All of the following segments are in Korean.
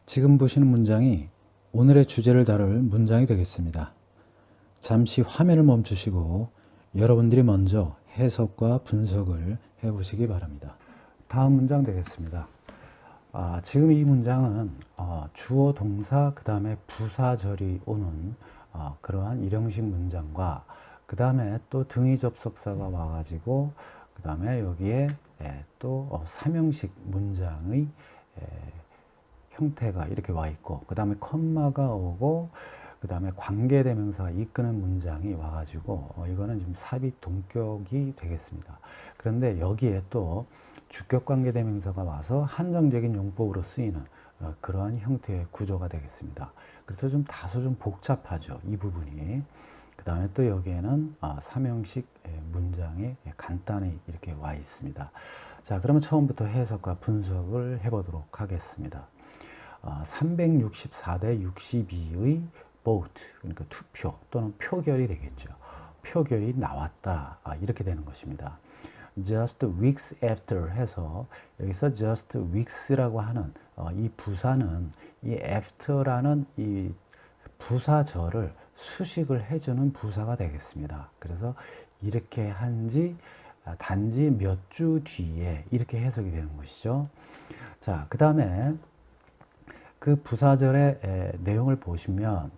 지금 보시는 문장이 오늘의 주제를 다룰 문장이 되겠습니다. 잠시 화면을 멈추시고 여러분들이 먼저 해석과 분석을 해보시기 바랍니다. 다음 문장 되겠습니다. 지금 이 문장은 주어, 동사, 그 다음에 부사절이 오는 그러한 일형식 문장과 그 다음에 또 등위 접속사가 와가지고 그 다음에 여기에 또 삼형식 문장의 형태가 이렇게 와 있고 그 다음에 컴마가 오고 그 다음에 관계대명사가 이끄는 문장이 와가지고 이거는 지금 삽입 동격이 되겠습니다. 그런데 여기에 또 주격 관계대명사가 와서 한정적인 용법으로 쓰이는 그러한 형태의 구조가 되겠습니다. 그래서 좀 다소 좀 복잡하죠, 이 부분이. 그 다음에 또 여기에는 삼형식 문장이 간단히 이렇게 와 있습니다. 자, 그러면 처음부터 해석과 분석을 해보도록 하겠습니다. 364대 62의 vote, 그러니까 투표 또는 표결이 되겠죠. 표결이 나왔다. 이렇게 되는 것입니다. just weeks after 해서 여기서 just weeks라고 하는 이 부사는 이 after라는 이 부사절을 수식을 해주는 부사가 되겠습니다. 그래서 이렇게 한지 단지 몇 주 뒤에 이렇게 해석이 되는 것이죠. 자, 그 다음에 그 부사절의 내용을 보시면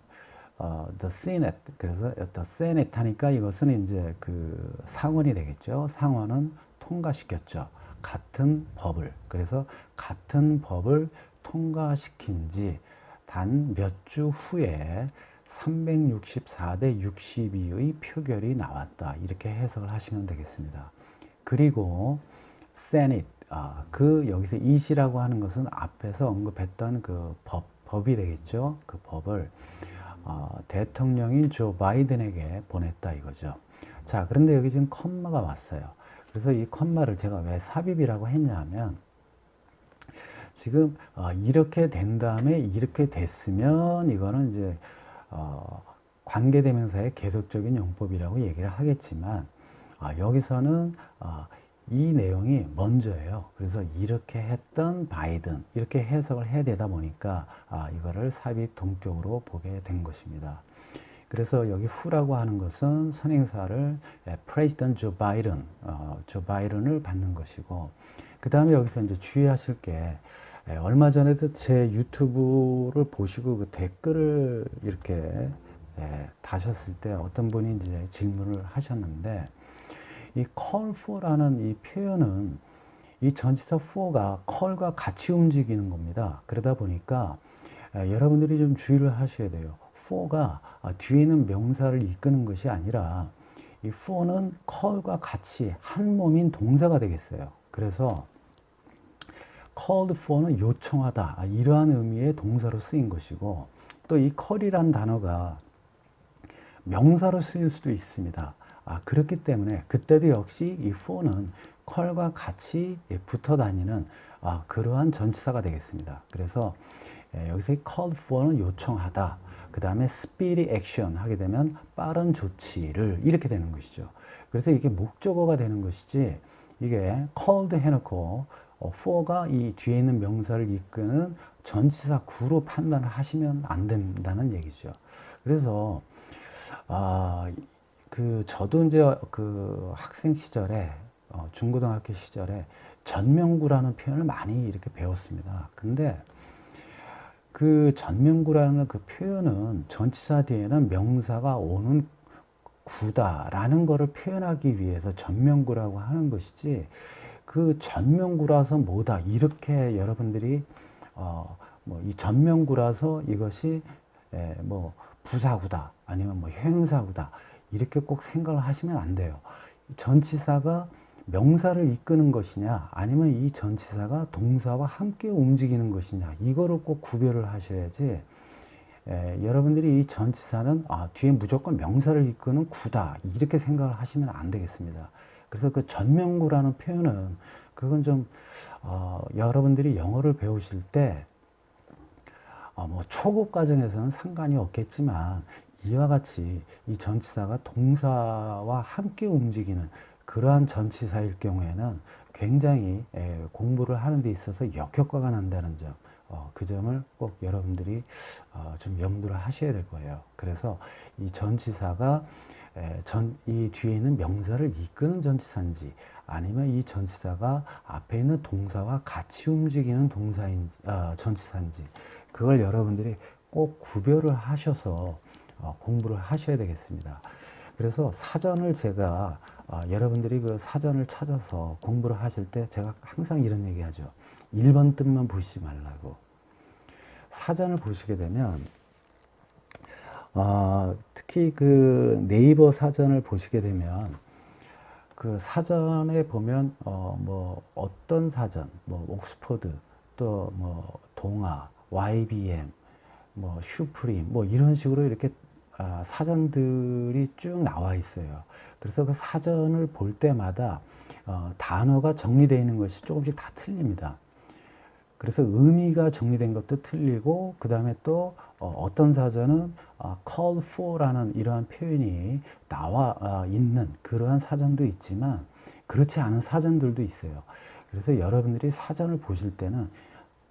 the Senate, 그래서 the Senate 하니까 이것은 이제 그 상원이 되겠죠. 상원은 통과시켰죠. 같은 법을. 그래서 같은 법을 통과시킨 지 단 몇 주 후에 364대 62의 표결이 나왔다. 이렇게 해석을 하시면 되겠습니다. 그리고 Senate, 그 여기서 it이라고 하는 것은 앞에서 언급했던 그 법이 되겠죠. 그 법을 대통령인 조 바이든에게 보냈다 이거죠. 자, 그런데 여기 지금 컴마가 왔어요. 그래서 이 컴마를 제가 왜 삽입이라고 했냐면 지금 이렇게 된 다음에 이렇게 됐으면 이거는 이제 관계대명사의 계속적인 용법이라고 얘기를 하겠지만 여기서는 이 내용이 먼저예요. 그래서 이렇게 했던 바이든 이렇게 해석을 해야 되다 보니까 이거를 삽입 동격으로 보게 된 것입니다. 그래서 여기 후라고 하는 것은 선행사를 프레지던트 조 바이든을 받는 것이고 그 다음에 여기서 이제 주의하실 게 얼마 전에도 제 유튜브를 보시고 그 댓글을 이렇게 다셨을 때 어떤 분이 이제 질문을 하셨는데 이 call for라는 이 표현은 이 전치사 for가 call과 같이 움직이는 겁니다. 그러다 보니까 여러분들이 좀 주의를 하셔야 돼요. for가 뒤에 있는 명사를 이끄는 것이 아니라 이 for는 call과 같이 한 몸인 동사가 되겠어요. 그래서 called for는 요청하다 이러한 의미의 동사로 쓰인 것이고 또 이 call이란 단어가 명사로 쓰일 수도 있습니다. 그렇기 때문에 그때도 역시 이 for는 call과 같이 붙어 다니는 그러한 전치사가 되겠습니다. 그래서 여기서 called for는 요청하다. 그 다음에 speedy action 하게 되면 빠른 조치를 이렇게 되는 것이죠. 그래서 이게 목적어가 되는 것이지 이게 called 해놓고 for가 이 뒤에 있는 명사를 이끄는 전치사 구로 판단을 하시면 안 된다는 얘기죠. 그래서 저도 이제 그 학생 시절에 중고등학교 시절에 전명구라는 표현을 많이 이렇게 배웠습니다. 근데 그 전명구라는 그 표현은 전치사 뒤에는 명사가 오는 구다라는 것을 표현하기 위해서 전명구라고 하는 것이지 그 전명구라서 뭐다 이렇게 여러분들이 뭐 이 전명구라서 이것이 뭐 부사구다 아니면 뭐 형용사구다 이렇게 꼭 생각을 하시면 안 돼요. 전치사가 명사를 이끄는 것이냐 아니면 이 전치사가 동사와 함께 움직이는 것이냐 이거를 꼭 구별을 하셔야지 여러분들이 이 전치사는 뒤에 무조건 명사를 이끄는 구다 이렇게 생각을 하시면 안 되겠습니다. 그래서 그 전명구라는 표현은 그건 좀 여러분들이 영어를 배우실 때 뭐 초급 과정에서는 상관이 없겠지만 이와 같이 이 전치사가 동사와 함께 움직이는 그러한 전치사일 경우에는 굉장히 공부를 하는 데 있어서 역효과가 난다는 점 그 점을 꼭 여러분들이 좀 염두를 하셔야 될 거예요. 그래서 이 전치사가 이 뒤에 있는 명사를 이끄는 전치사인지 아니면 이 전치사가 앞에 있는 동사와 같이 움직이는 전치사인지 그걸 여러분들이 꼭 구별을 하셔서 공부를 하셔야 되겠습니다. 그래서 사전을 제가 여러분들이 그 사전을 찾아서 공부를 하실 때 제가 항상 이런 얘기하죠. 1번 뜻만 보시지 말라고. 사전을 보시게 되면 특히 그 네이버 사전을 보시게 되면 그 사전에 보면 뭐 어떤 사전, 뭐 옥스퍼드, 또 뭐 동아, YBM, 뭐 슈프림, 뭐 이런 식으로 이렇게 사전들이 쭉 나와 있어요. 그래서 그 사전을 볼 때마다 단어가 정리되어 있는 것이 조금씩 다 틀립니다. 그래서 의미가 정리된 것도 틀리고 그 다음에 또 어떤 사전은 call for라는 이러한 표현이 나와 있는 그러한 사전도 있지만 그렇지 않은 사전들도 있어요. 그래서 여러분들이 사전을 보실 때는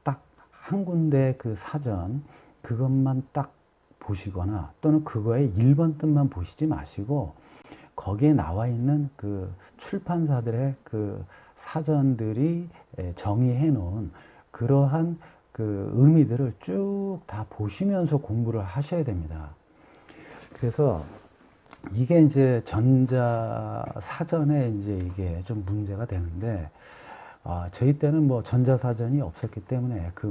딱 한 군데 그 사전 그것만 딱 보시거나 또는 그거의 1번 뜻만 보시지 마시고 거기에 나와 있는 그 출판사들의 그 사전들이 정의해 놓은 그러한 그 의미들을 쭉 다 보시면서 공부를 하셔야 됩니다. 그래서 이게 이제 전자사전에 이제 이게 좀 문제가 되는데, 저희 때는 뭐 전자사전이 없었기 때문에 그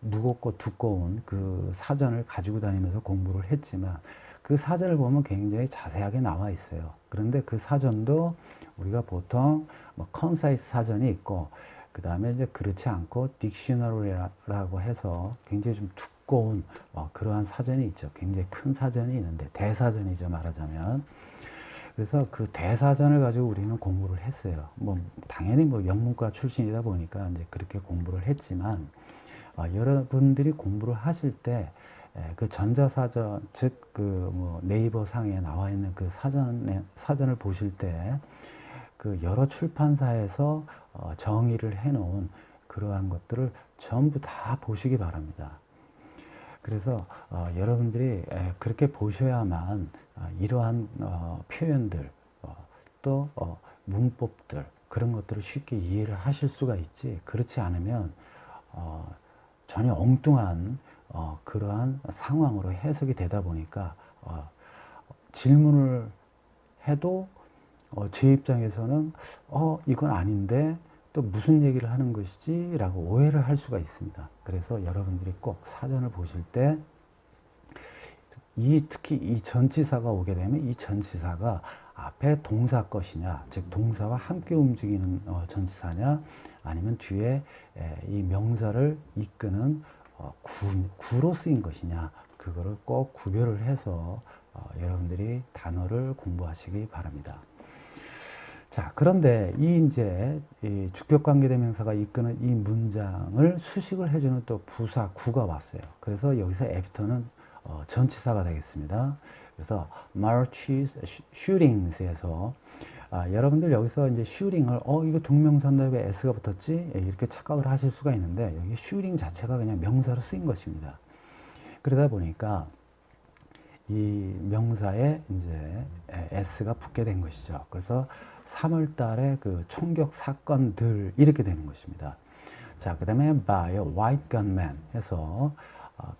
무겁고 두꺼운 그 사전을 가지고 다니면서 공부를 했지만 그 사전을 보면 굉장히 자세하게 나와 있어요. 그런데 그 사전도 우리가 보통 뭐 컨사이스 사전이 있고 그 다음에 이제 그렇지 않고 딕셔너리라고 해서 굉장히 좀 두꺼운 그러한 사전이 있죠. 굉장히 큰 사전이 있는데 대사전이죠, 말하자면. 그래서 그 대사전을 가지고 우리는 공부를 했어요. 뭐 당연히 뭐 영문과 출신이다 보니까 이제 그렇게 공부를 했지만 여러분들이 공부를 하실 때 그 전자사전, 즉 그 뭐 네이버 상에 나와 있는 그 사전을 보실 때 그 여러 출판사에서 정의를 해놓은 그러한 것들을 전부 다 보시기 바랍니다. 그래서 여러분들이 그렇게 보셔야만 이러한 표현들 또 문법들 그런 것들을 쉽게 이해를 하실 수가 있지, 그렇지 않으면 전혀 엉뚱한 그러한 상황으로 해석이 되다 보니까 질문을 해도 제 입장에서는 이건 아닌데 또 무슨 얘기를 하는 것이지 라고 오해를 할 수가 있습니다. 그래서 여러분들이 꼭 사전을 보실 때 특히 이 전치사가 오게 되면 이 전치사가 앞에 동사 것이냐, 즉 동사와 함께 움직이는 전치사냐, 아니면 뒤에 이 명사를 이끄는 구로 쓰인 것이냐, 그거를 꼭 구별을 해서 여러분들이 단어를 공부하시기 바랍니다. 자, 그런데 이 주격관계대명사가 이끄는 이 문장을 수식을 해주는 또 부사 구가 왔어요. 그래서 여기서 애프터는 전치사가 되겠습니다. 그래서 marches, shootings에서 여러분들 여기서 이제 shooting을 이거 동명사인데 왜 s가 붙었지? 이렇게 착각을 하실 수가 있는데 여기 shooting 자체가 그냥 명사로 쓰인 것입니다. 그러다 보니까 이 명사에 이제 s가 붙게 된 것이죠. 그래서 3월 달에 그 총격 사건들 이렇게 되는 것입니다. 자, 그 다음에 by a white gunman 해서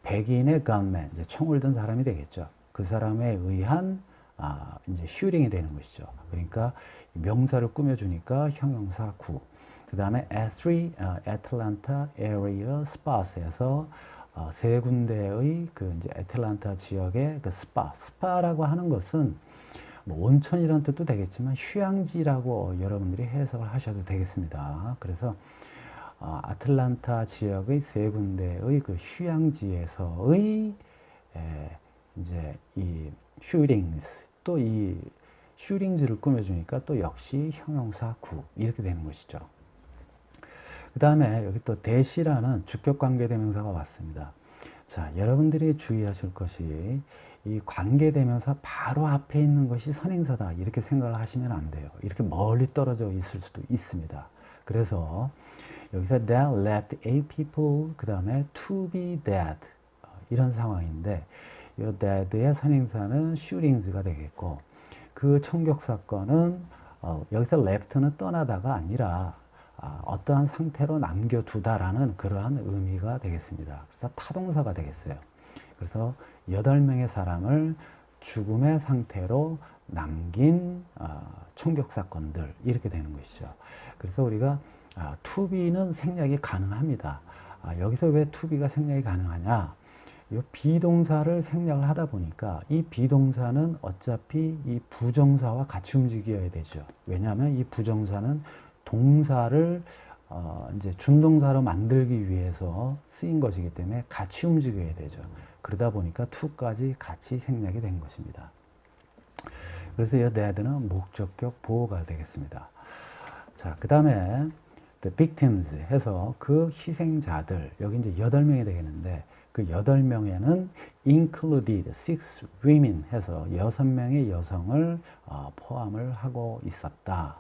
백인의 gunman, 이제 총을 든 사람이 되겠죠. 그 사람에 의한 이제 슈팅이 되는 것이죠. 그러니까 명사를 꾸며주니까 형용사 구. 그 다음에 at three Atlanta area spas에서 세 군데의 그 이제 애틀란타 지역의 그 스파라고 하는 것은 뭐 온천이라는 뜻도 되겠지만 휴양지라고 여러분들이 해석을 하셔도 되겠습니다. 그래서 아틀란타 지역의 세 군데의 그 휴양지에서의 이제 이 슈팅스, 또 이 슈팅즈를 꾸며주니까 또 역시 형용사 구 이렇게 되는 것이죠. 그 다음에 여기 또 대시라는 주격관계대명사가 왔습니다. 자, 여러분들이 주의하실 것이 이 관계대명사 바로 앞에 있는 것이 선행사다 이렇게 생각을 하시면 안 돼요. 이렇게 멀리 떨어져 있을 수도 있습니다. 그래서 여기서 that left 8 people, 그 다음에 to be dead. 이런 상황인데, 이 dead의 선행사는 shootings가 되겠고, 그 총격 사건은 여기서 left는 떠나다가 아니라 어떠한 상태로 남겨두다라는 그러한 의미가 되겠습니다. 그래서 타동사가 되겠어요. 그래서 8명의 사람을 죽음의 상태로 남긴 총격 사건들, 이렇게 되는 것이죠. 그래서 우리가 to be는 생략이 가능합니다. 여기서 왜 to be가 생략이 가능하냐? 이 비동사를 생략을 하다 보니까 이 비동사는 어차피 이 부정사와 같이 움직여야 되죠. 왜냐하면 이 부정사는 동사를 이제 준동사로 만들기 위해서 쓰인 것이기 때문에 같이 움직여야 되죠. 그러다 보니까 to까지 같이 생략이 된 것입니다. 그래서 이 that는 목적격 보호가 되겠습니다. 자, 그 다음에 the victims 해서 그 희생자들, 여기 이제 8명이 되겠는데, 그 8명에는 included 6 women 해서 6명의 여성을 포함을 하고 있었다.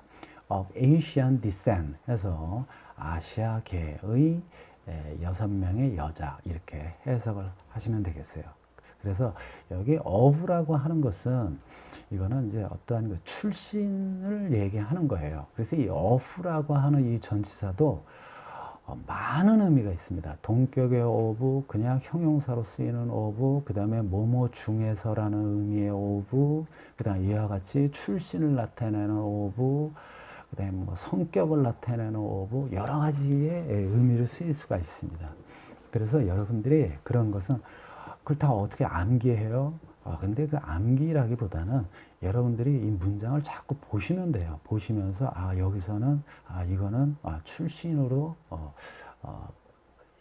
of Asian descent 해서 아시아계의 6명의 여자, 이렇게 해석을 하시면 되겠어요. 그래서 여기 of라고 하는 것은 이거는 이제 어떠한 그 출신을 얘기하는 거예요. 그래서 이 of라고 하는 이 전치사도 많은 의미가 있습니다. 동격의 of, 그냥 형용사로 쓰이는 of, 그 다음에 뭐뭐 중에서라는 의미의 of, 그 다음 이와 같이 출신을 나타내는 of, 그 다음에 뭐 성격을 나타내는 of, 여러 가지의 의미를 쓰일 수가 있습니다. 그래서 여러분들이 그런 것은 그걸 다 어떻게 암기해요? 근데 그 암기라기보다는 여러분들이 이 문장을 자꾸 보시면 돼요. 보시면서 여기서는 이거는 출신으로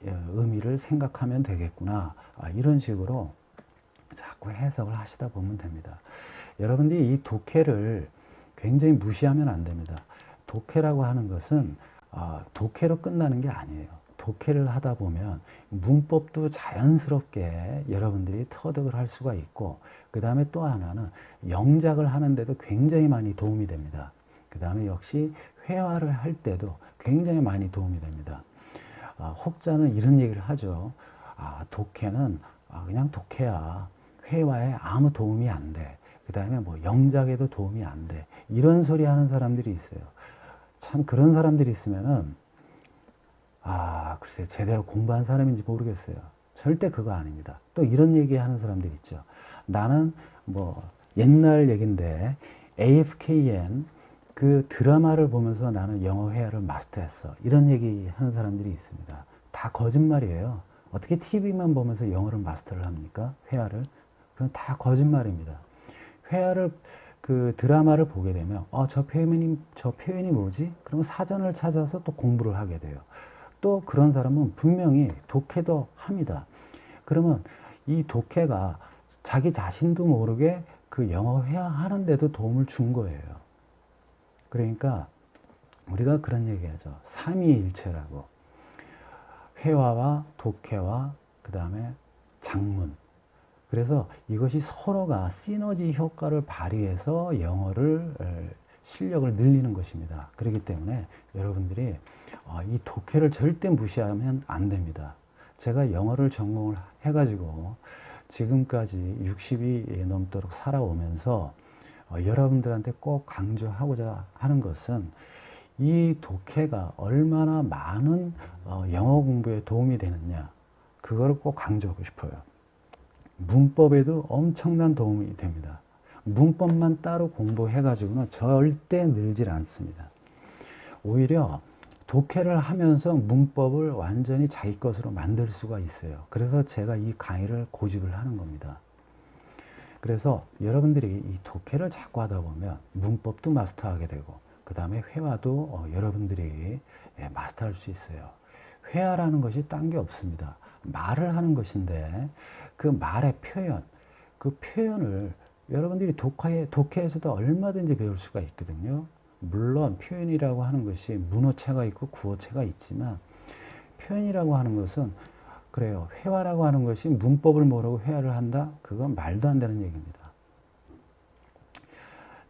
의미를 생각하면 되겠구나. 이런 식으로 자꾸 해석을 하시다 보면 됩니다. 여러분들이 이 독해를 굉장히 무시하면 안 됩니다. 독해라고 하는 것은 독해로 끝나는 게 아니에요. 독해를 하다 보면 문법도 자연스럽게 여러분들이 터득을 할 수가 있고, 그 다음에 또 하나는 영작을 하는데도 굉장히 많이 도움이 됩니다. 그 다음에 역시 회화를 할 때도 굉장히 많이 도움이 됩니다. 혹자는 이런 얘기를 하죠. 독해는 그냥 독해야. 회화에 아무 도움이 안 돼. 그 다음에 뭐 영작에도 도움이 안 돼. 이런 소리 하는 사람들이 있어요. 참 그런 사람들이 있으면은 글쎄 제대로 공부한 사람인지 모르겠어요. 절대 그거 아닙니다. 또 이런 얘기 하는 사람들 있죠. 나는 뭐 옛날 얘긴데 AFKN 그 드라마를 보면서 나는 영어 회화를 마스터했어. 이런 얘기 하는 사람들이 있습니다. 다 거짓말이에요. 어떻게 TV만 보면서 영어를 마스터를 합니까? 회화를. 그건 다 거짓말입니다. 회화를 그 드라마를 보게 되면 저 표현이 뭐지? 그러면 사전을 찾아서 또 공부를 하게 돼요. 또 그런 사람은 분명히 독해도 합니다. 그러면 이 독해가 자기 자신도 모르게 그 영어 회화하는데도 도움을 준 거예요. 그러니까 우리가 그런 얘기하죠. 삼위일체라고. 회화와 독해와 그 다음에 작문. 그래서 이것이 서로가 시너지 효과를 발휘해서 영어를 실력을 늘리는 것입니다. 그렇기 때문에 여러분들이 이 독해를 절대 무시하면 안 됩니다. 제가 영어를 전공을 해가지고 지금까지 60이 넘도록 살아오면서 여러분들한테 꼭 강조하고자 하는 것은 이 독해가 얼마나 많은 영어 공부에 도움이 되느냐, 그걸 꼭 강조하고 싶어요. 문법에도 엄청난 도움이 됩니다. 문법만 따로 공부해가지고는 절대 늘질 않습니다. 오히려 독해를 하면서 문법을 완전히 자기 것으로 만들 수가 있어요. 그래서 제가 이 강의를 고집을 하는 겁니다. 그래서 여러분들이 이 독해를 자꾸 하다 보면 문법도 마스터하게 되고, 그 다음에 회화도 여러분들이 마스터할 수 있어요. 회화라는 것이 딴 게 없습니다. 말을 하는 것인데 그 말의 표현, 그 표현을 여러분들이 독해에서도 얼마든지 배울 수가 있거든요. 물론 표현이라고 하는 것이 문어체가 있고 구어체가 있지만, 표현이라고 하는 것은 그래요. 회화라고 하는 것이 문법을 모르고 회화를 한다? 그건 말도 안 되는 얘기입니다.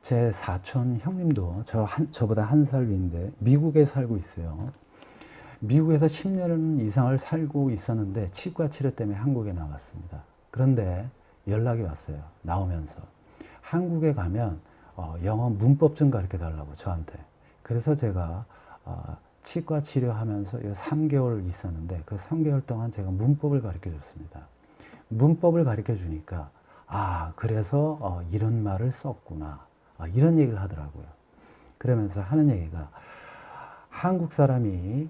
제 사촌 형님도 저보다 한 살 위인데 미국에 살고 있어요. 미국에서 10년 이상을 살고 있었는데 치과 치료 때문에 한국에 나왔습니다. 그런데 연락이 왔어요. 나오면서. 한국에 가면 영어 문법 좀 가르쳐 달라고 저한테. 그래서 제가 치과 치료하면서 3개월 있었는데 그 3개월 동안 제가 문법을 가르쳐 줬습니다. 문법을 가르쳐 주니까 그래서 이런 말을 썼구나. 이런 얘기를 하더라고요. 그러면서 하는 얘기가 한국 사람이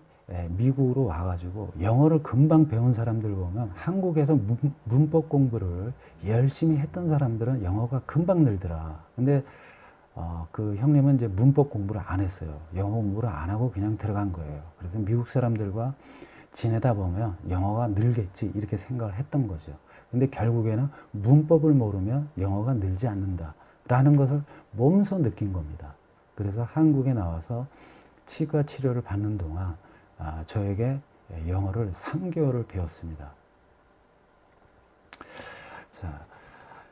미국으로 와가지고 영어를 금방 배운 사람들 보면 한국에서 문법 공부를 열심히 했던 사람들은 영어가 금방 늘더라. 근데 그 형님은 이제 문법 공부를 안 했어요. 영어 공부를 안 하고 그냥 들어간 거예요. 그래서 미국 사람들과 지내다 보면 영어가 늘겠지 이렇게 생각을 했던 거죠. 근데 결국에는 문법을 모르면 영어가 늘지 않는다라는 것을 몸소 느낀 겁니다. 그래서 한국에 나와서 치과 치료를 받는 동안 저에게 영어를 3개월을 배웠습니다. 자,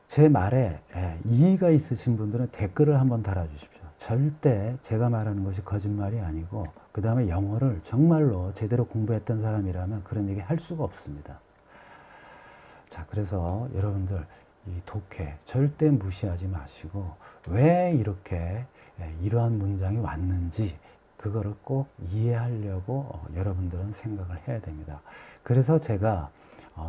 제 말에 이의가 있으신 분들은 댓글을 한번 달아주십시오. 절대 제가 말하는 것이 거짓말이 아니고 그 다음에 영어를 정말로 제대로 공부했던 사람이라면 그런 얘기 할 수가 없습니다. 자, 그래서 여러분들 이 독해 절대 무시하지 마시고 왜 이렇게 이러한 문장이 왔는지 그거를 꼭 이해하려고 여러분들은 생각을 해야 됩니다. 그래서 제가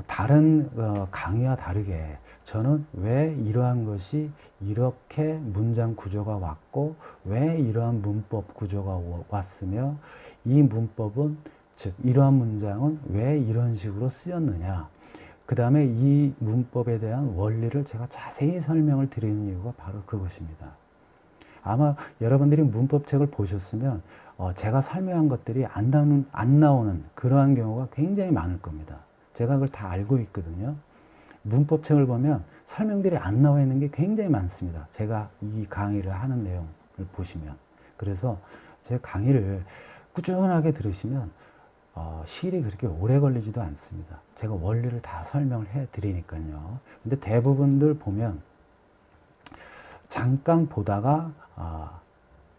다른 강의와 다르게 저는 왜 이러한 것이 이렇게 문장 구조가 왔고 왜 이러한 문법 구조가 왔으며 이 문법은 즉 이러한 문장은 왜 이런 식으로 쓰였느냐 그 다음에 이 문법에 대한 원리를 제가 자세히 설명을 드리는 이유가 바로 그것입니다. 아마 여러분들이 문법책을 보셨으면 제가 설명한 것들이 안 나오는 그러한 경우가 굉장히 많을 겁니다. 제가 그걸 다 알고 있거든요. 문법책을 보면 설명들이 안 나와 있는 게 굉장히 많습니다. 제가 이 강의를 하는 내용을 보시면. 그래서 제 강의를 꾸준하게 들으시면 시일이 그렇게 오래 걸리지도 않습니다. 제가 원리를 다 설명을 해 드리니까요. 근데 대부분들 보면 잠깐 보다가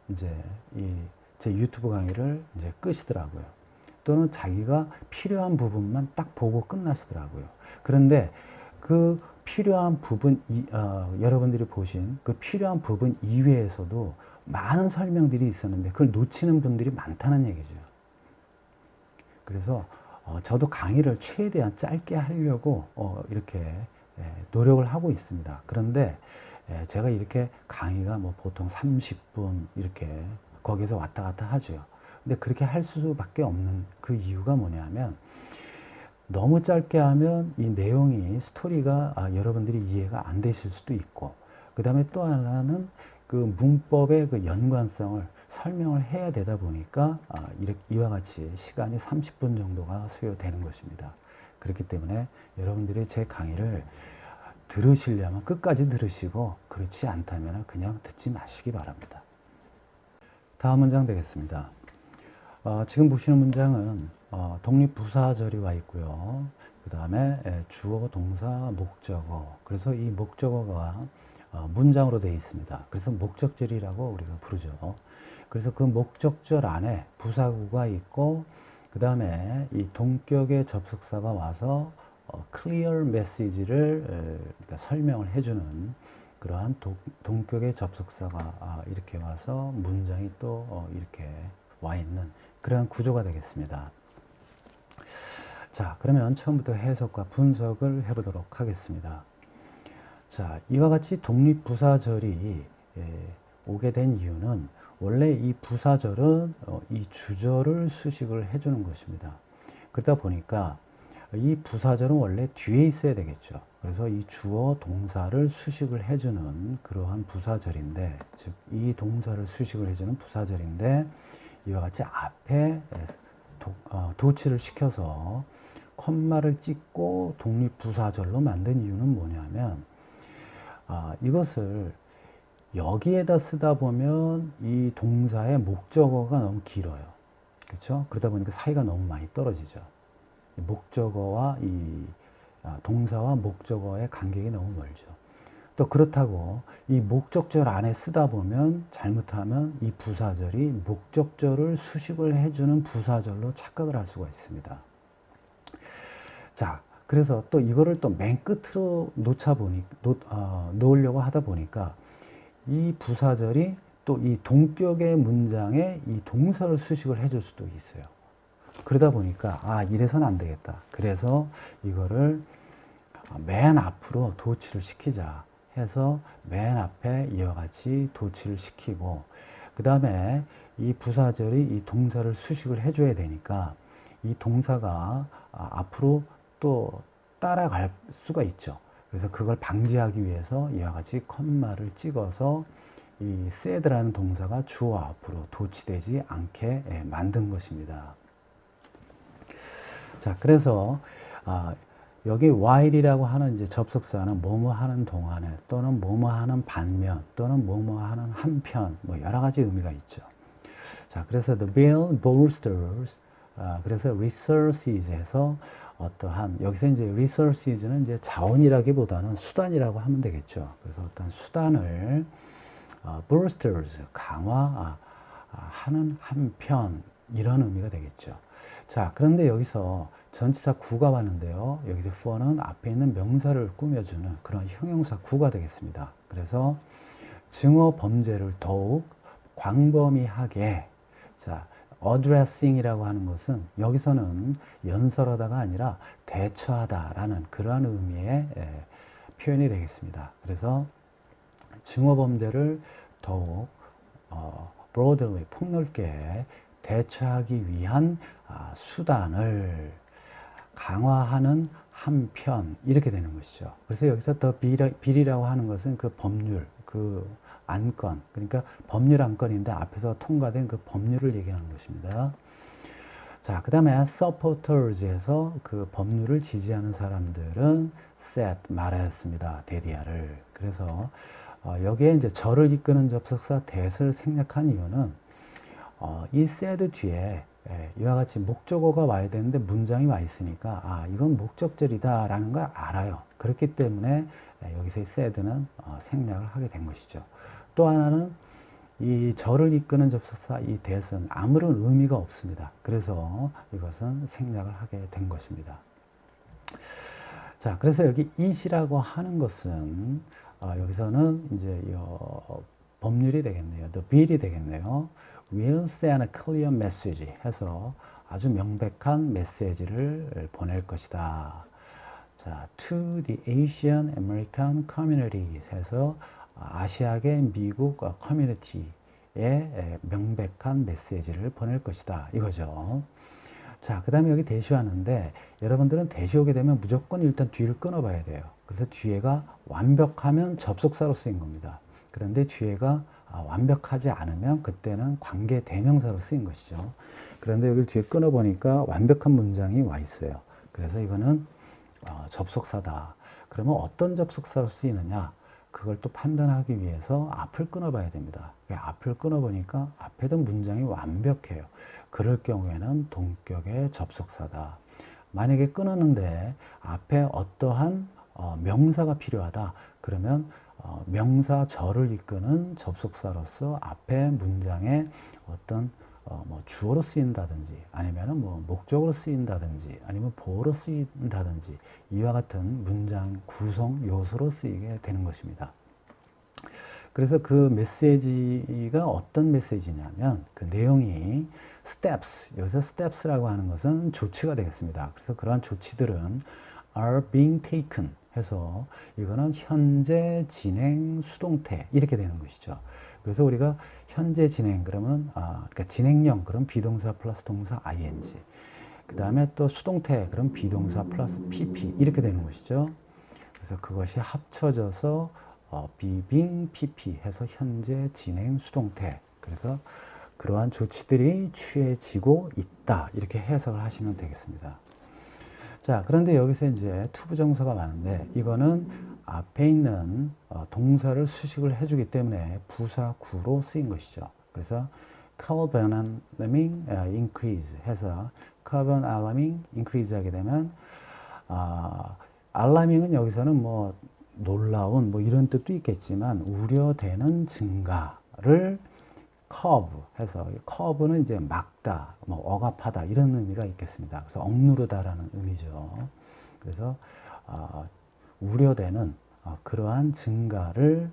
이제 제 유튜브 강의를 이제 끄시더라고요. 또는 자기가 필요한 부분만 딱 보고 끝나시더라고요. 그런데 그 필요한 부분, 여러분들이 보신 그 필요한 부분 이외에서도 많은 설명들이 있었는데 그걸 놓치는 분들이 많다는 얘기죠. 그래서 저도 강의를 최대한 짧게 하려고 이렇게 노력을 하고 있습니다. 그런데 제가 이렇게 강의가 뭐 보통 30분 이렇게 거기서 왔다 갔다 하죠. 근데 그렇게 할 수밖에 없는 그 이유가 뭐냐면 너무 짧게 하면 이 내용이 스토리가 여러분들이 이해가 안 되실 수도 있고 그 다음에 또 하나는 그 문법의 그 연관성을 설명을 해야 되다 보니까 이와 같이 시간이 30분 정도가 소요되는 것입니다. 그렇기 때문에 여러분들이 제 강의를 들으시려면 끝까지 들으시고 그렇지 않다면 그냥 듣지 마시기 바랍니다. 다음 문장 되겠습니다. 지금 보시는 문장은 독립부사절이 와 있고요. 그 다음에 주어, 동사, 목적어. 그래서 이 목적어가 문장으로 되어 있습니다. 그래서 목적절이라고 우리가 부르죠. 그래서 그 목적절 안에 부사구가 있고 그 다음에 이 동격의 접속사가 와서 clear message를 그러니까 설명을 해주는 그러한 동격의 접속사가 이렇게 와서 문장이 또 이렇게 와 있는 그런 구조가 되겠습니다. 자, 그러면 처음부터 해석과 분석을 해보도록 하겠습니다. 자, 이와 같이 독립부사절이 오게 된 이유는 원래 이 부사절은 이 주절을 수식을 해주는 것입니다. 그러다 보니까 이 부사절은 원래 뒤에 있어야 되겠죠. 그래서 이 주어 동사를 수식을 해주는 그러한 부사절인데, 즉 이 동사를 수식을 해주는 부사절인데 이와 같이 앞에 도치를 시켜서 콤마를 찍고 독립부사절로 만든 이유는 뭐냐면 이것을 여기에다 쓰다 보면 이 동사의 목적어가 너무 길어요. 그렇죠? 그러다 보니까 사이가 너무 많이 떨어지죠. 목적어와 이 동사와 목적어의 간격이 너무 멀죠. 또 그렇다고 이 목적절 안에 쓰다 보면 잘못하면 이 부사절이 목적절을 수식을 해주는 부사절로 착각을 할 수가 있습니다. 자, 그래서 또 이거를 또 맨 끝으로 놓으려고 하다 보니까 이 부사절이 또 이 동격의 문장에 이 동사를 수식을 해줄 수도 있어요. 그러다 보니까 이래서는 안 되겠다. 그래서 이거를 맨 앞으로 도치를 시키자 해서 맨 앞에 이와 같이 도치를 시키고, 그 다음에 이 부사절이 이 동사를 수식을 해줘야 되니까 이 동사가 앞으로 또 따라갈 수가 있죠. 그래서 그걸 방지하기 위해서 이와 같이 컴마를 찍어서 이 said라는 동사가 주어 앞으로 도치되지 않게 만든 것입니다. 자, 그래서 여기 while이라고 하는 이제 접속사는 뭐뭐 하는 동안에 또는 뭐뭐 하는 반면 또는 뭐뭐 하는 한편 뭐 여러 가지 의미가 있죠. 자, 그래서 the bill bolsters 그래서 resources에서 어떠한 여기서 이제 resources는 이제 자원이라기보다는 수단이라고 하면 되겠죠. 그래서 어떤 수단을 bolsters 강화하는 한편 이런 의미가 되겠죠. 자, 그런데 여기서 전치사 구가 왔는데요. 여기서 for는 앞에 있는 명사를 꾸며주는 그런 형용사 구가 되겠습니다. 그래서 증오 범죄를 더욱 광범위하게, 자, addressing이라고 하는 것은 여기서는 연설하다가 아니라 대처하다라는 그러한 의미의 표현이 되겠습니다. 그래서 증오 범죄를 더욱 broadly 폭넓게 대처하기 위한 수단을 강화하는 한편 이렇게 되는 것이죠. 그래서 여기서 더 빌이라고 하는 것은 그 법률, 그 안건, 그러니까 법률 안건인데 앞에서 통과된 그 법률을 얘기하는 것입니다. 자, 그 다음에 supporters에서 그 법률을 지지하는 사람들은 set 말하였습니다. 데디아를. 그래서 여기에 이제 저를 이끄는 접속사 that을 생략한 이유는 이 said 뒤에 이와 같이 목적어가 와야 되는데 문장이 와 있으니까 이건 목적절이다 라는 걸 알아요. 그렇기 때문에 여기서의 said는 생략을 하게 된 것이죠. 또 하나는 이 저를 이끄는 접속사 이 that은 아무런 의미가 없습니다. 그래서 이것은 생략을 하게 된 것입니다. 자, 그래서 여기 it이라고 하는 것은 여기서는 이제 법률이 되겠네요. the bill이 되겠네요. will send a clear message 해서 아주 명백한 메시지를 보낼 것이다. 자, to the Asian American community 해서 아시아계 미국 커뮤니티에 명백한 메시지를 보낼 것이다. 이거죠. 자, 그 다음에 여기 대시 왔는데 여러분들은 대시 오게 되면 무조건 일단 뒤를 끊어봐야 돼요. 그래서 뒤에가 완벽하면 접속사로 쓰인 겁니다. 그런데 뒤에가 완벽하지 않으면 그때는 관계 대명사로 쓰인 것이죠. 그런데 여기를 뒤에 끊어보니까 완벽한 문장이 와 있어요. 그래서 이거는 접속사다. 그러면 어떤 접속사로 쓰이느냐? 그걸 또 판단하기 위해서 앞을 끊어봐야 됩니다. 앞을 끊어보니까 앞에도 문장이 완벽해요. 그럴 경우에는 동격의 접속사다. 만약에 끊었는데 앞에 어떠한 명사가 필요하다. 그러면 명사 저를 이끄는 접속사로서 앞에 문장에 어떤 뭐 주어로 쓰인다든지 아니면은 뭐 목적으로 쓰인다든지 아니면 보어로 쓰인다든지 이와 같은 문장 구성 요소로 쓰이게 되는 것입니다. 그래서 그 메시지가 어떤 메시지냐면 그 내용이 steps, 여기서 steps라고 하는 것은 조치가 되겠습니다. 그래서 그러한 조치들은 are being taken 해서 이거는 현재 진행 수동태 이렇게 되는 것이죠. 그래서 우리가 현재 진행 그러면 그러니까 진행형 그럼 비동사 플러스 동사 ing 그 다음에 또 수동태 그럼 비동사 플러스 pp 이렇게 되는 것이죠. 그래서 그것이 합쳐져서 being pp 해서 현재 진행 수동태. 그래서 그러한 조치들이 취해지고 있다 이렇게 해석을 하시면 되겠습니다. 자, 그런데 여기서 이제 투부정사가 많은데 이거는 앞에 있는 동사를 수식을 해주기 때문에 부사 구로 쓰인 것이죠. 그래서 carbon alarming increase 해서 carbon alarming increase 하게 되면 alarming은 여기서는 뭐 놀라운 뭐 이런 뜻도 있겠지만 우려되는 증가를 커브 해서 커브는 이제 막다, 뭐 억압하다 이런 의미가 있겠습니다. 그래서 억누르다라는 의미죠. 그래서 우려되는 그러한 증가를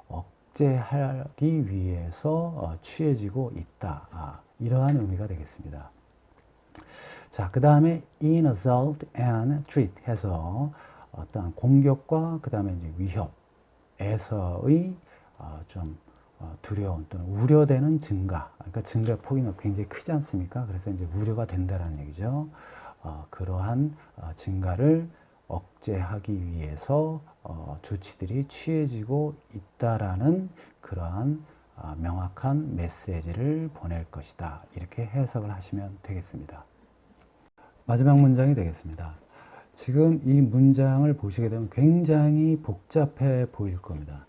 억제하기 위해서 취해지고 있다. 이러한 의미가 되겠습니다. 자, 그 다음에 in assault and threat 해서 어떤 공격과 그 다음에 이제 위협에서의 좀 두려움 또는 우려되는 증가. 그러니까 증가 폭이 굉장히 크지 않습니까? 그래서 이제 우려가 된다라는 얘기죠. 그러한 증가를 억제하기 위해서 조치들이 취해지고 있다라는 그러한 명확한 메시지를 보낼 것이다. 이렇게 해석을 하시면 되겠습니다. 마지막 문장이 되겠습니다. 지금 이 문장을 보시게 되면 굉장히 복잡해 보일 겁니다.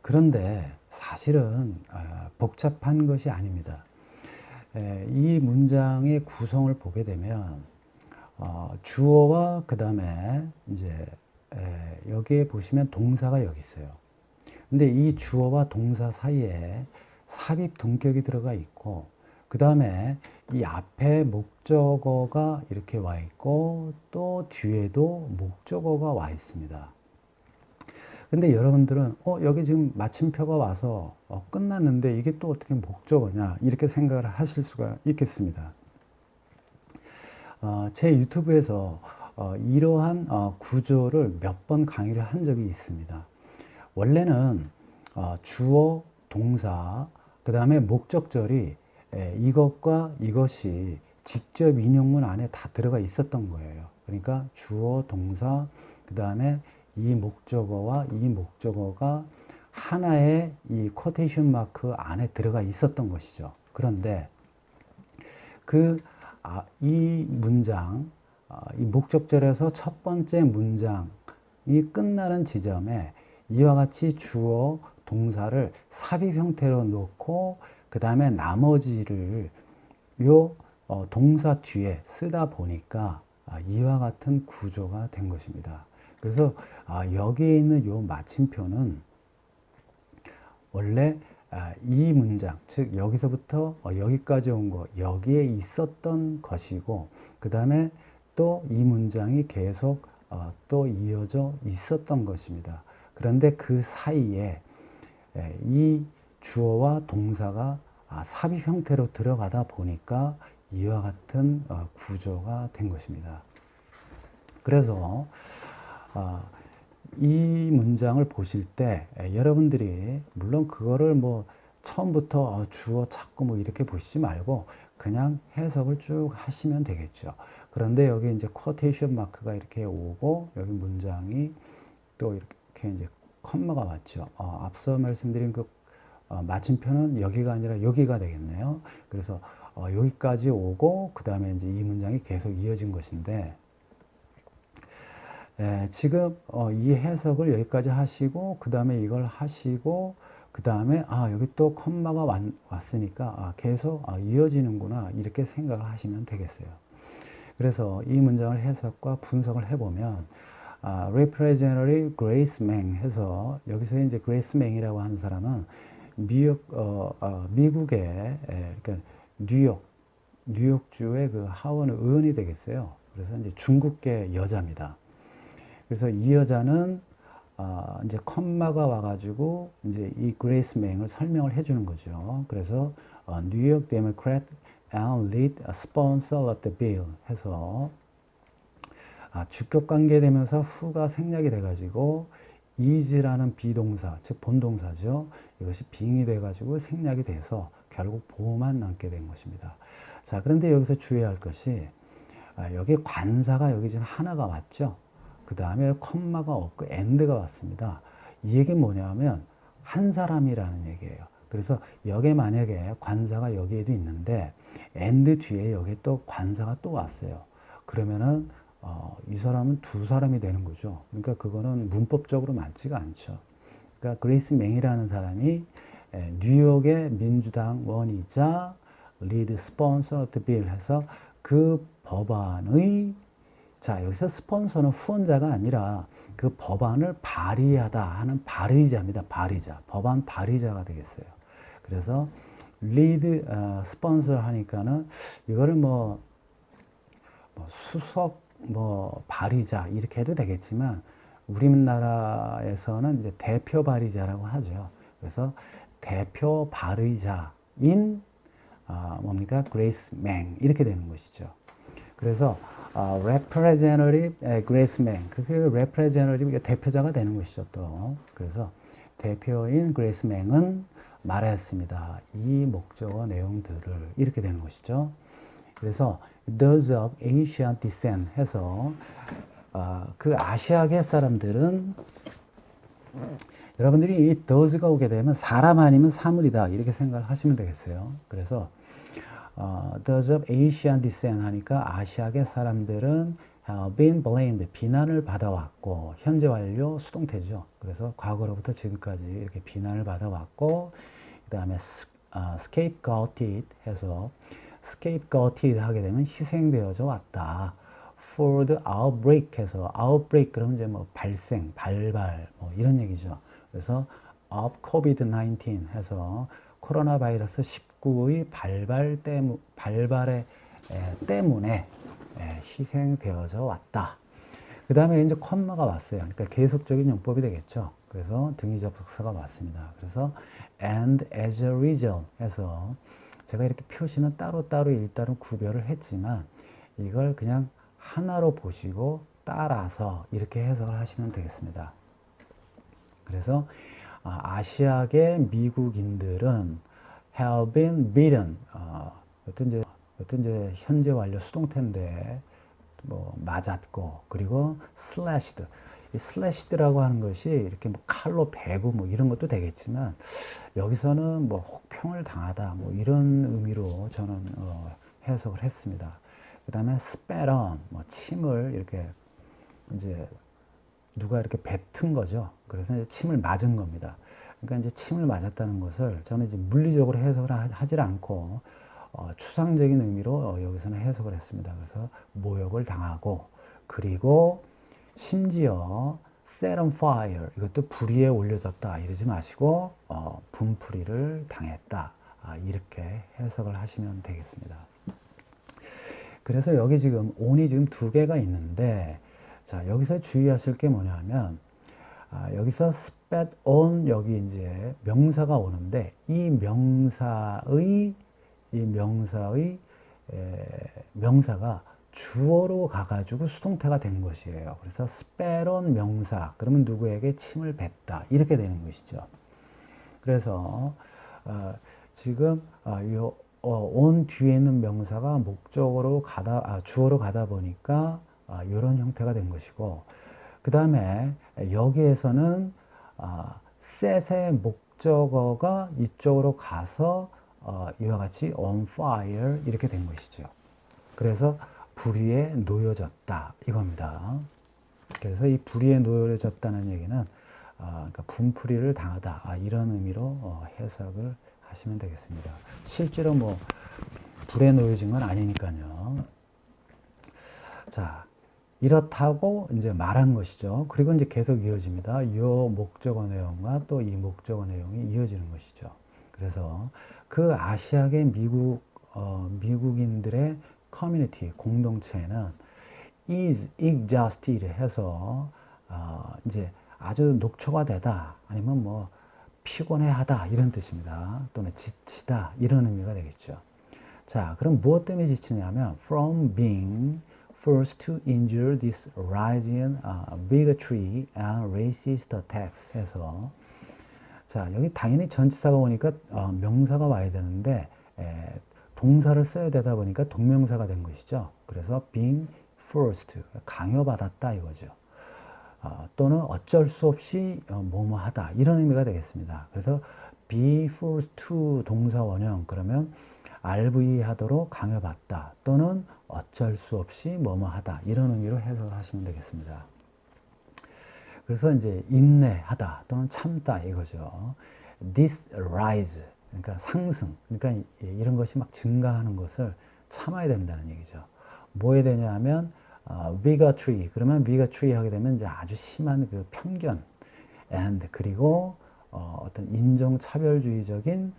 그런데 사실은 복잡한 것이 아닙니다. 이 문장의 구성을 보게 되면 주어와 그 다음에 이제 여기에 보시면 동사가 여기 있어요. 근데 이 주어와 동사 사이에 삽입 동격이 들어가 있고 그 다음에 이 앞에 목적어가 이렇게 와 있고 또 뒤에도 목적어가 와 있습니다. 근데 여러분들은 여기 지금 마침표가 와서 끝났는데 이게 또 어떻게 목적어냐 이렇게 생각을 하실 수가 있겠습니다. 제 유튜브에서 이러한 구조를 몇 번 강의를 한 적이 있습니다. 원래는 주어, 동사, 그 다음에 목적절이 이것과 이것이 직접 인용문 안에 다 들어가 있었던 거예요. 그러니까 주어, 동사, 그 다음에 이 목적어와 이 목적어가 하나의 이 쿼테이션 마크 안에 들어가 있었던 것이죠. 그런데 이 문장, 이 목적절에서 첫 번째 문장이 끝나는 지점에 이와 같이 주어, 동사를 삽입 형태로 놓고 그 다음에 나머지를 동사 뒤에 쓰다 보니까 이와 같은 구조가 된 것입니다. 그래서 여기에 있는 이 마침표는 원래 이 문장, 즉 여기서부터 여기까지 온 거, 여기에 있었던 것이고 그 다음에 또 이 문장이 계속 또 이어져 있었던 것입니다. 그런데 그 사이에 이 주어와 동사가 삽입 형태로 들어가다 보니까 이와 같은 구조가 된 것입니다. 그래서 이 문장을 보실 때 여러분들이 물론 그거를 뭐 처음부터 주어 찾고 뭐 이렇게 보시지 말고 그냥 해석을 쭉 하시면 되겠죠. 그런데 여기 이제 쿼테이션 마크가 이렇게 오고 여기 문장이 또 이렇게 이제 컴마가 왔죠. 앞서 말씀드린 그 마침표는 여기가 아니라 여기가 되겠네요. 그래서 여기까지 오고 그 다음에 이제 이 문장이 계속 이어진 것인데 지금 이 해석을 여기까지 하시고 그 다음에 이걸 하시고 그 다음에 여기 또 컴마가 왔으니까 계속 이어지는구나 이렇게 생각을 하시면 되겠어요. 그래서 이 문장을 해석과 분석을 해보면 Representative Grace Meng 해서 여기서 이제 Grace Meng이라고 하는 사람은 미국의 그러니까 뉴욕주의 그 하원 의원이 되겠어요. 그래서 이제 중국계 여자입니다. 그래서 이 여자는 이제 컴마가 와가지고 이제 이 그레이스 맹을 설명을 해주는 거죠. 그래서 뉴욕 데모크래트 and lead sponsor of the bill 해서 주격 관계되면서 후가 생략이 돼가지고 is라는 비동사, 즉 본동사죠. 이것이 빙이 돼가지고 생략이 돼서 결국 보호만 남게 된 것입니다. 자, 그런데 여기서 주의할 것이 여기 관사가 여기 지금 하나가 왔죠. 그 다음에 컴마가 없고 and가 왔습니다. 이 얘기는 뭐냐면 한 사람이라는 얘기예요. 그래서 여기에 만약에 관사가 여기에도 있는데 and 뒤에 여기 또 관사가 또 왔어요. 그러면은 이 사람은 두 사람이 되는 거죠. 그러니까 그거는 문법적으로 맞지가 않죠. 그러니까 그레이스 맹이라는 사람이 뉴욕의 민주당 원이자 리드 스폰서 오브 빌 해서 그 법안의 자, 여기서 스폰서는 후원자가 아니라 그 법안을 발의하다 하는 발의자입니다. 발의자. 법안 발의자가 되겠어요. 그래서 리드 스폰서 하니까는 이거를 뭐 수석 발의자 이렇게 해도 되겠지만 우리나라에서는 이제 대표 발의자라고 하죠. 그래서 대표 발의자인 뭡니까? 그레이스 맹 이렇게 되는 것이죠. 그래서 representative 그레이스 맹. 그래서 representative 대표자가 되는 것이죠. 또 그래서 대표인 그레이스 맹은 말했습니다. 이 목적어 내용들을 이렇게 되는 것이죠. 그래서 those of Asian descent 해서 그 아시아계 사람들은 여러분들이 이 those가 오게 되면 사람 아니면 사물이다 이렇게 생각을 하시면 되겠어요. 그래서 those of Asian descent 하니까 아시아계 사람들은 been blamed 비난을 받아왔고 현재 완료 수동태죠. 그래서 과거로부터 지금까지 이렇게 비난을 받아왔고 그 다음에 scapegoated 해서 scapegoated 하게 되면 희생되어져 왔다. for the outbreak 해서 outbreak 그러면 이제 뭐 발생, 발발 뭐 이런 얘기죠. 그래서 of COVID-19 해서 코로나 바이러스 19의 발발의 때문에 희생되어져 왔다. 그 다음에 이제 컴마가 왔어요. 그러니까 계속적인 용법이 되겠죠. 그래서 등위 접속사가 왔습니다. 그래서 and as a result 해서 제가 이렇게 표시는 따로따로 일단은 구별을 했지만 이걸 그냥 하나로 보시고 따라서 이렇게 해석을 하시면 되겠습니다. 그래서 아시아계 미국인들은 have been beaten 어떤 이제 현재 완료 수동태인데 뭐 맞았고 그리고 slashed 이 slashed라고 하는 것이 이렇게 뭐 칼로 베고 뭐 이런 것도 되겠지만 여기서는 뭐 혹평을 당하다 뭐 이런 의미로 저는 해석을 했습니다. 그 다음에 spat on 뭐 침을 이렇게 이제 누가 이렇게 뱉은 거죠. 그래서 이제 침을 맞은 겁니다. 그러니까 이제 침을 맞았다는 것을 저는 이제 물리적으로 해석을 하질 않고 추상적인 의미로 여기서는 해석을 했습니다. 그래서 모욕을 당하고 그리고 심지어 set on fire 이것도 불 위에 올려졌다 이러지 마시고 분풀이를 당했다 이렇게 해석을 하시면 되겠습니다. 그래서 여기 지금 on이 지금 두 개가 있는데 자 여기서 주의하실 게 뭐냐면 여기서 spat on 여기 이제 명사가 오는데 이 명사가 주어로 가가지고 수동태가 된 것이에요. 그래서 spat on 명사 그러면 누구에게 침을 뱉다 이렇게 되는 것이죠. 그래서 지금 on 뒤에 있는 명사가 목적으로 주어로 가다 보니까 이런 형태가 된 것이고 그 다음에 여기에서는 set의 목적어가 이쪽으로 가서 이와 같이 on fire 이렇게 된 것이죠. 그래서 불 위에 놓여졌다 이겁니다. 그래서 이 불 위에 놓여졌다는 얘기는 그러니까 분풀이를 당하다 이런 의미로 해석을 하시면 되겠습니다. 실제로 뭐 불에 놓여진 건 아니니까요. 자 이렇다고 이제 말한 것이죠. 그리고 이제 계속 이어집니다. 이 목적어 내용과 또 이 목적어 내용이 이어지는 것이죠. 그래서 그 아시아계 미국인들의 커뮤니티 공동체는 is exhausted 해서 이제 아주 녹초가되다 아니면 뭐 피곤해하다 이런 뜻입니다. 또는 지치다 이런 의미가 되겠죠. 자, 그럼 무엇 때문에 지치냐면 from being forced to endure this rising bigotry and racist attacks 해서 자, 여기 당연히 전치사가 오니까 명사가 와야 되는데 동사를 써야 되다 보니까 동명사가 된 것이죠. 그래서 being forced, 강요받았다 이거죠. 또는 어쩔 수 없이 뭐뭐 하다 이런 의미가 되겠습니다. 그래서 be forced to 동사 원형 그러면 RV 하도록 강요받다 또는 어쩔 수 없이 뭐뭐 하다 이런 의미로 해석을 하시면 되겠습니다. 그래서 이제 인내하다 또는 참다 이거죠. This rise 그러니까 상승 그러니까 이런 것이 막 증가하는 것을 참아야 된다는 얘기죠. 뭐 해야 되냐면 bigotry. 그러면 bigotry 하게 되면 이제 아주 심한 그 편견, and 그리고 어떤 인종차별주의적인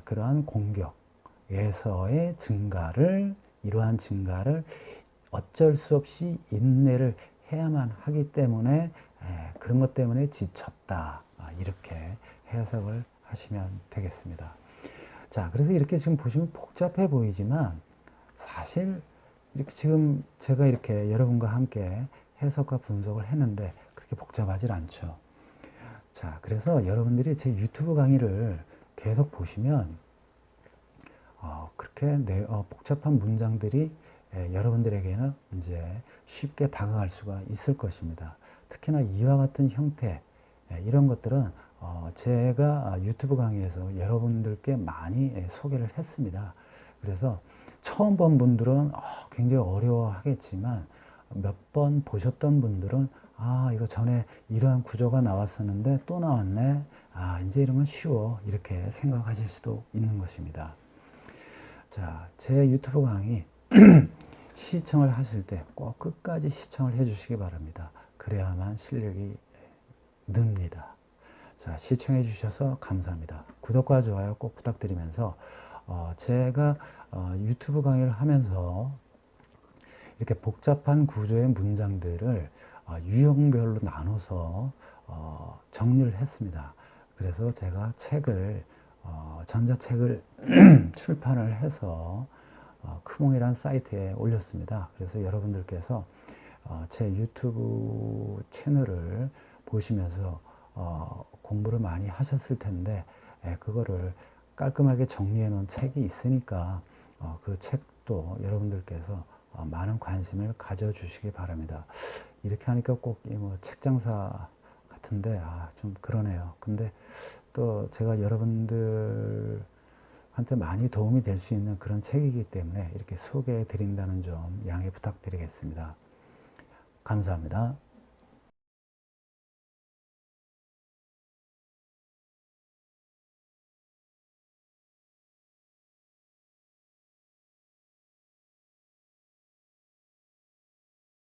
그러한 공격에서의 이러한 증가를 어쩔 수 없이 인내를 해야만 하기 때문에 그런 것 때문에 지쳤다. 이렇게 해석을 하시면 되겠습니다. 자, 그래서 이렇게 지금 보시면 복잡해 보이지만 사실 이렇게 지금 제가 이렇게 여러분과 함께 해석과 분석을 했는데 그렇게 복잡하지 않죠. 자, 그래서 여러분들이 제 유튜브 강의를 계속 보시면 그렇게 복잡한 문장들이 여러분들에게는 이제 쉽게 다가갈 수가 있을 것입니다. 특히나 이와 같은 형태 이런 것들은 제가 유튜브 강의에서 여러분들께 많이 소개를 했습니다. 그래서 처음 본 분들은 굉장히 어려워하겠지만 몇 번 보셨던 분들은 이거 전에 이러한 구조가 나왔었는데 또 나왔네. 이제 이런 건 쉬워. 이렇게 생각하실 수도 있는 것입니다. 자, 제 유튜브 강의 시청을 하실 때 꼭 끝까지 시청을 해 주시기 바랍니다. 그래야만 실력이 늡니다. 자, 시청해 주셔서 감사합니다. 구독과 좋아요 꼭 부탁드리면서 제가 유튜브 강의를 하면서 이렇게 복잡한 구조의 문장들을 유형별로 나눠서 정리를 했습니다. 그래서 제가 전자책을 출판을 해서 크몽이라는 사이트에 올렸습니다. 그래서 여러분들께서 제 유튜브 채널을 보시면서 공부를 많이 하셨을 텐데 그거를 깔끔하게 정리해 놓은 책이 있으니까 그 책도 여러분들께서 많은 관심을 가져주시기 바랍니다. 이렇게 하니까 꼭 뭐 책장사 같은데 좀 그러네요. 근데 또 제가 여러분들한테 많이 도움이 될 수 있는 그런 책이기 때문에 이렇게 소개해 드린다는 점 양해 부탁드리겠습니다. 감사합니다.